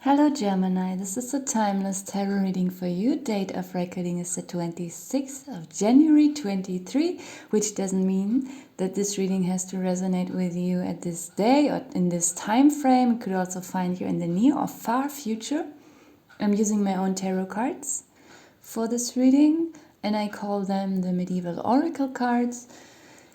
Hello Gemini, this is a timeless tarot reading for you. Date of recording is the 26th of January 23, which doesn't mean that this reading has to resonate with you at this day or in this time frame. It could also find you in the near or far future. I'm using my own tarot cards for this reading, and I call them the medieval oracle cards.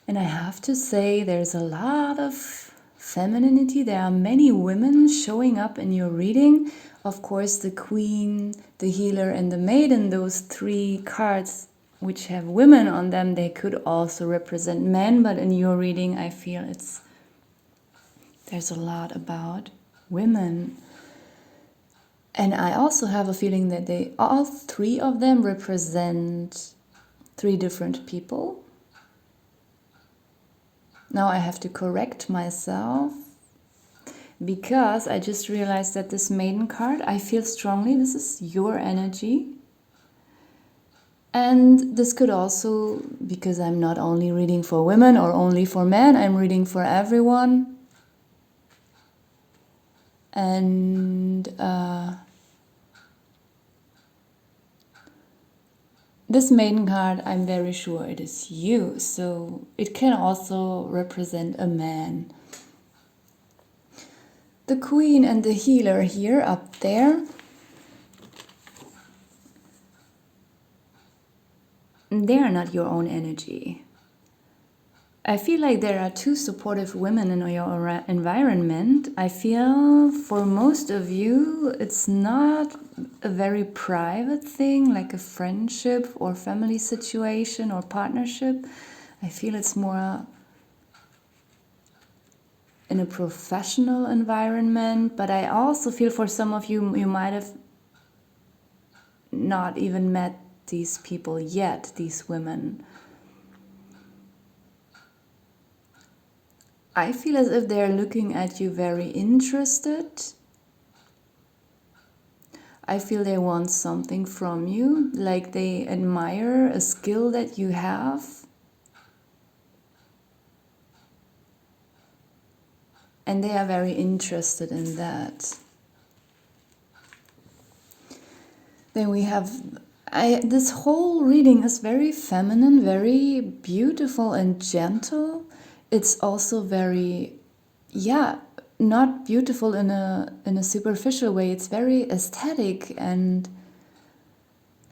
And I have to say, there's a lot of femininity. There are many women showing up in your reading. Of course, the Queen, the Healer, and the Maiden, those three cards which have women on them, they could also represent men. But in your reading, I feel there's a lot about women. And I also have a feeling that all three of them represent three different people. Now I have to correct myself because I just realized that this Maiden card, I feel strongly this is your energy. And this could also, because I'm not only reading for women or only for men, I'm reading for everyone. And this Maiden card, I'm very sure it is you. So it can also represent a man. The Queen and the Healer here up there. They are not your own energy. I feel like there are two supportive women in your environment. I feel for most of you, it's not a very private thing, like a friendship or family situation or partnership. I feel it's more in a professional environment, but I also feel for some of you, you might have not even met these people yet, these women. I feel as if they're looking at you very interested. I feel they want something from you, like they admire a skill that you have. And they are very interested in that. Then we have, this whole reading is very feminine, very beautiful and gentle. It's also very, not beautiful in a superficial way. It's very aesthetic, and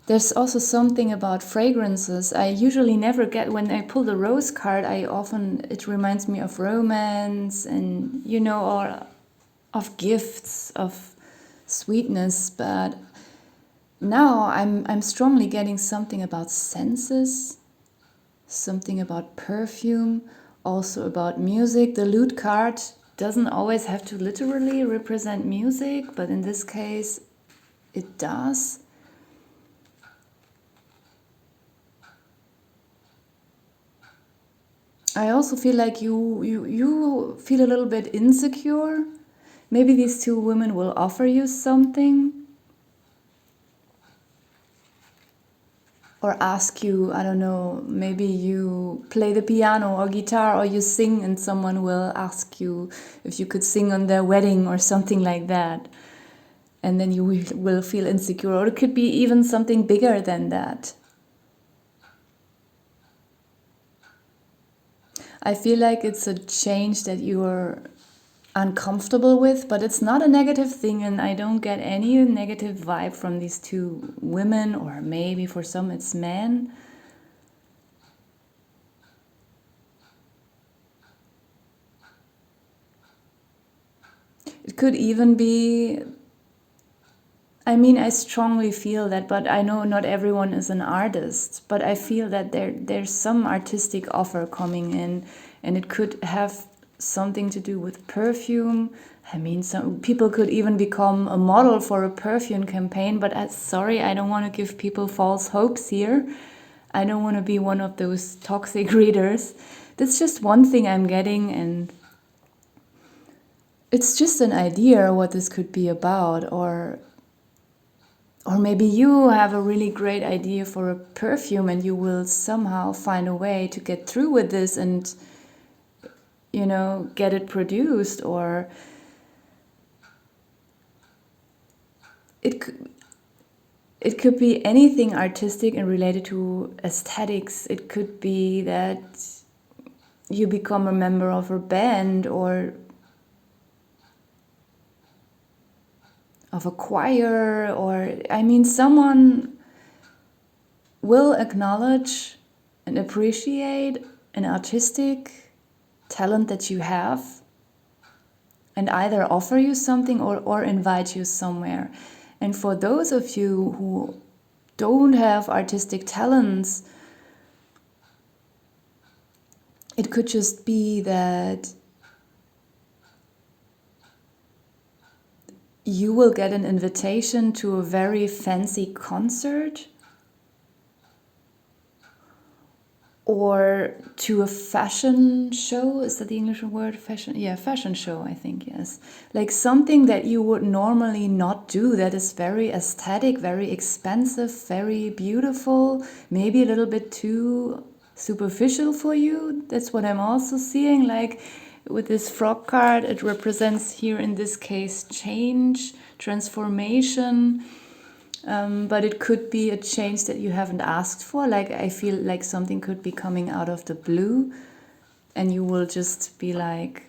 there's also something about fragrances. I usually never get, when I pull the rose card, it reminds me of romance and, or of gifts, of sweetness. But now I'm strongly getting something about senses, something about perfume, also about music. The lute card doesn't always have to literally represent music, but in this case it does. I also feel like you feel a little bit insecure. Maybe these two women will offer you something or ask you, I don't know, maybe you play the piano or guitar or you sing and someone will ask you if you could sing on their wedding or something like that. And then you will feel insecure, or it could be even something bigger than that. I feel like it's a change that you're uncomfortable with, but it's not a negative thing, and I don't get any negative vibe from these two women, or maybe for some it's men. It could even be, I strongly feel that, but I know not everyone is an artist, but I feel that there's some artistic offer coming in, and it could have something to do with perfume. Some people could even become a model for a perfume campaign, but sorry, I don't want to give people false hopes here. I don't want to be one of those toxic readers. That's just one thing I'm getting, and it's just an idea what this could be about, or maybe you have a really great idea for a perfume and you will somehow find a way to get through with this and, get it produced. Or it could, it could be anything artistic and related to aesthetics. It could be that you become a member of a band or of a choir, or I mean, someone will acknowledge and appreciate an artistic talent that you have and either offer you something or invite you somewhere. And for those of you who don't have artistic talents, it could just be that you will get an invitation to a very fancy concert or to a fashion show. Is that the English word? Fashion? Yeah, fashion show, I think, yes. Like something that you would normally not do, that is very aesthetic, very expensive, very beautiful, maybe a little bit too superficial for you. That's what I'm also seeing. Like with this frog card, it represents here in this case change, transformation. But it could be a change that you haven't asked for. Like I feel like something could be coming out of the blue and you will just be like,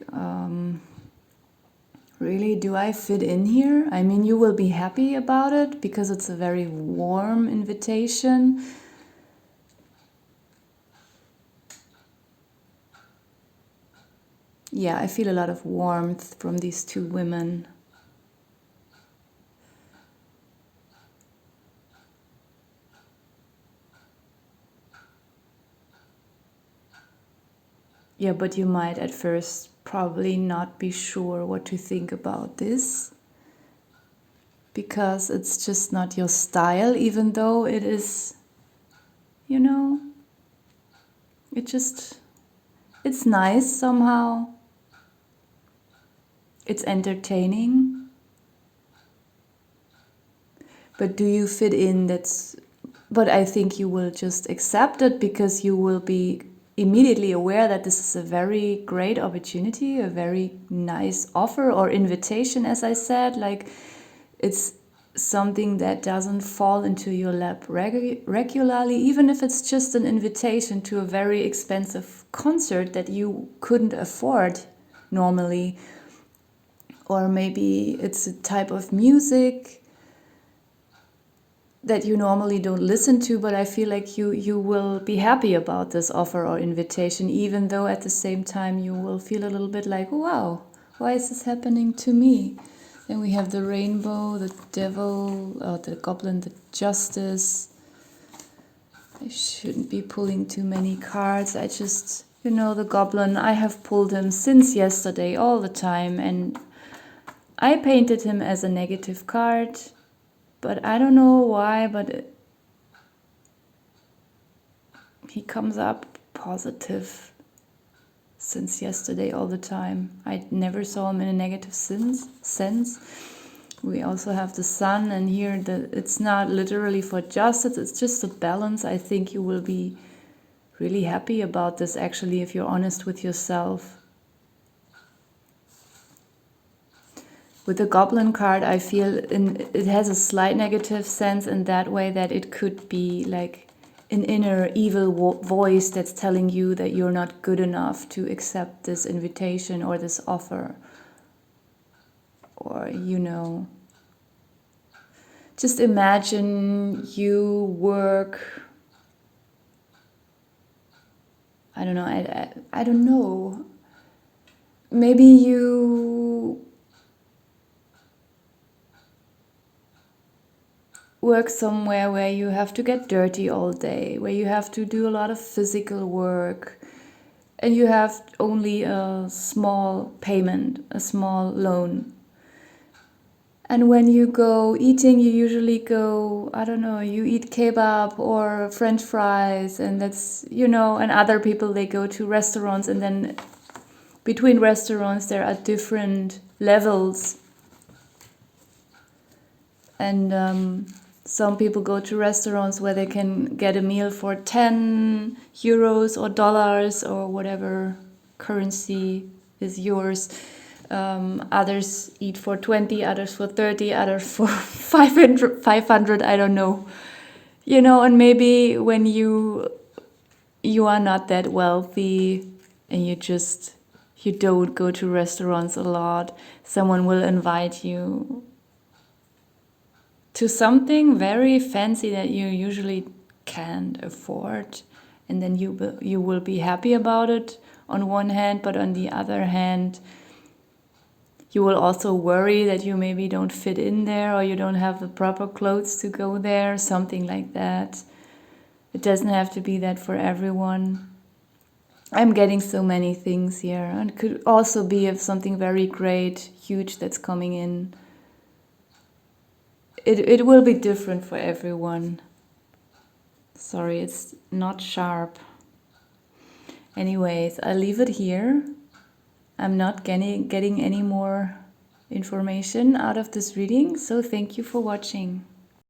really, do I fit in here? I mean, you will be happy about it because it's a very warm invitation. Yeah, I feel a lot of warmth from these two women. Yeah, but you might at first probably not be sure what to think about this because it's just not your style, even though it is, you know, it's nice somehow. It's entertaining. But do you fit in? But I think you will just accept it because you will be immediately aware that this is a very great opportunity, a very nice offer or invitation, as I said. Like it's something that doesn't fall into your lap regularly, even if it's just an invitation to a very expensive concert that you couldn't afford normally. Or maybe it's a type of music that you normally don't listen to, but I feel like you will be happy about this offer or invitation, even though at the same time you will feel a little bit like, wow, why is this happening to me? Then we have the rainbow, the devil, the goblin, the justice. I shouldn't be pulling too many cards. I just, the goblin, I have pulled him since yesterday all the time, and I painted him as a negative card. But I don't know why, but he comes up positive since yesterday all the time. I never saw him in a negative sense. We also have the sun, and here it's not literally for justice, it's just a balance. I think you will be really happy about this, actually, if you're honest with yourself. With the goblin card, I feel it has a slight negative sense in that way that it could be like an inner evil voice that's telling you that you're not good enough to accept this invitation or this offer. Or, just imagine you work, I don't know, I don't know. Maybe you work somewhere where you have to get dirty all day, where you have to do a lot of physical work, and you have only a small payment, a small loan. And when you go eating, you usually go, I don't know, you eat kebab or French fries, and that's, and other people, they go to restaurants, and then between restaurants there are different levels. And some people go to restaurants where they can get a meal for 10 euros or dollars or whatever currency is yours. Others eat for 20, others for 30, others for 500, I don't know. You know, and maybe when you are not that wealthy and you don't go to restaurants a lot, someone will invite you to something very fancy that you usually can't afford, and then you will be happy about it on one hand, but on the other hand you will also worry that you maybe don't fit in there, or you don't have the proper clothes to go there, something like that. It doesn't have to be that for everyone. I'm getting so many things here, and it could also be of something very great, huge that's coming in. It will be different for everyone. Sorry, it's not sharp. Anyways, I'll leave it here. I'm not getting any more information out of this reading, so thank you for watching.